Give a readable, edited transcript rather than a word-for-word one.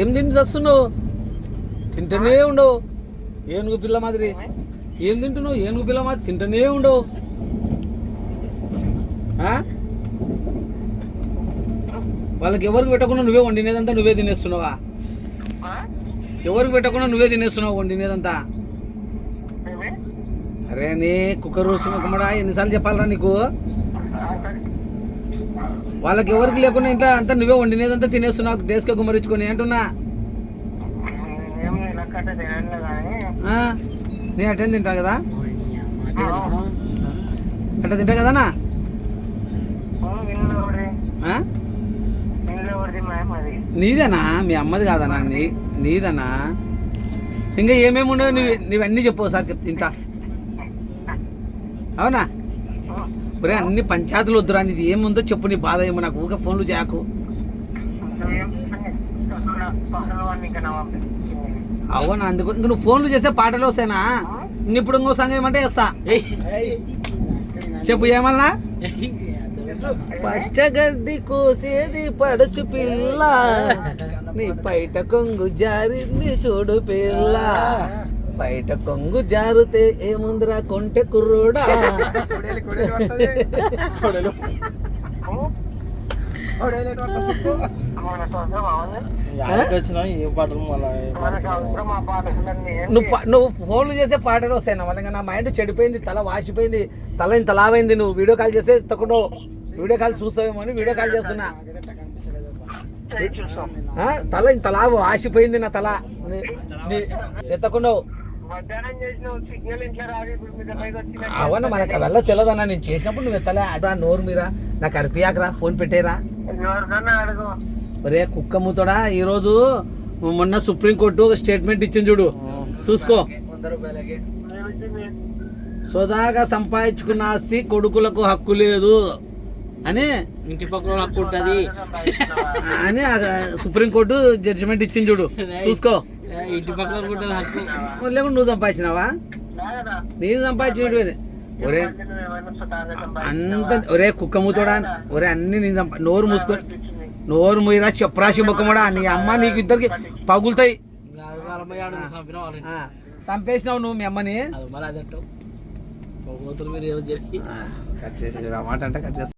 ఏం తిండి చేస్తున్నావు? తింటూనే ఉండవు ఏనుగు పిల్ల మాదిరి. ఏం తింటున్నావు? ఏనుగు పిల్ల మాదిరి తింటూనే ఉండవు. వాళ్ళకి ఎవరికి పెట్టకుండా నువ్వే వండినేదంతా నువ్వే తినేస్తున్నావా? ఎవరికి పెట్టకుండా నువ్వే తినేస్తున్నావు వండినేదంతా. అరే నీ కుక్కర్ సుమకమ్మడా ఎన్నిసార్లు చెప్పాలరా నీకు? వాళ్ళకి ఎవరికి లేకుండా ఇంట్లో అంతా నువ్వే వండినేదంతా తినేస్తున్నావు డేస్కే గుమ్మరించుకొని అంటున్నా. నేను అటెండ్ తింటా కదా, అట్లా తింటా కదనా? నీదేనా? మీ అమ్మది కాదనా? నీదనా? ఇంకా ఏమేమి ఉండవు నీవన్నీ చెప్పు సార్ చెప్తే తింటా. అవునా? ఒరే అన్ని పంచాయతీలు వద్దురా, నీది ఏముందో చెప్పు, నీ బాధ ఏమో. నాకు ఊగా ఫోన్లు చేయకు. అవునా? అందుకు ఇంక నువ్వు ఫోన్లు చేసే పాటలు వస్తాయినా? ఇప్పుడు ఇంకో సంగతి ఏమంటే వేస్తా. చెప్పు ఏమన్నా? పచ్చగడ్డి కోసేది పడుచు పిల్ల, నీ పైట కొంగు జారింది చూడు పిల్ల. బయట కొంగు జారుతే ఏముందిరా కొంటె కుర్రోడా. నువ్వు ఫోన్లు చేసే పాటలు వస్తాయి నా వల్ల. నా మైండ్ చెడిపోయింది, తల వాచిపోయింది, తల ఇంత లావైంది. నువ్వు వీడియో కాల్ చేస్తే ఎత్తకుండా వీడియో కాల్ చూస్తావేమో అని వీడియో కాల్ చేస్తున్నా. తల ఇంత లావు వాసిపోయింది నా తల, ఎత్తకుండా. అవన్న మనకు అవల్ల తెలియదన్నా. నేను చేసినప్పుడు నువ్వు ఎత్తలే. అదా నోరు మీద నాకు అరిపియాకరా, ఫోన్ పెట్టేరా. ఒరే కుక్క మూతోడా, ఈరోజు మొన్న సుప్రీంకోర్టు ఒక స్టేట్మెంట్ ఇచ్చింది చూడు, చూసుకో. సోదాగా సంపాదించుకున్న ఆస్తి కొడుకులకు హక్కు లేదు అని, ఇంటి పక్కన హక్కు ఉంటుంది అని సుప్రీంకోర్టు జడ్జిమెంట్ ఇచ్చింది చూడు, చూసుకో. ఇంటి పక్కన హక్కు లేకుండా నువ్వు సంపాదించినావా? నేను సంపాదించినట్టు. ఒరే అంత ఒరే కుక్క మూతోడా, ఒరే అన్ని నేను నోరు మూసుకొని నోరు మూయరా చెప్పరాశి మొక్కమడా. నీ అమ్మ నీకు ఇద్దరికి పగులుతాయి. చంపేసినావు నువ్వు మీ అమ్మని. కట్ చేసి మాట అంటే కట్ చేస్తా.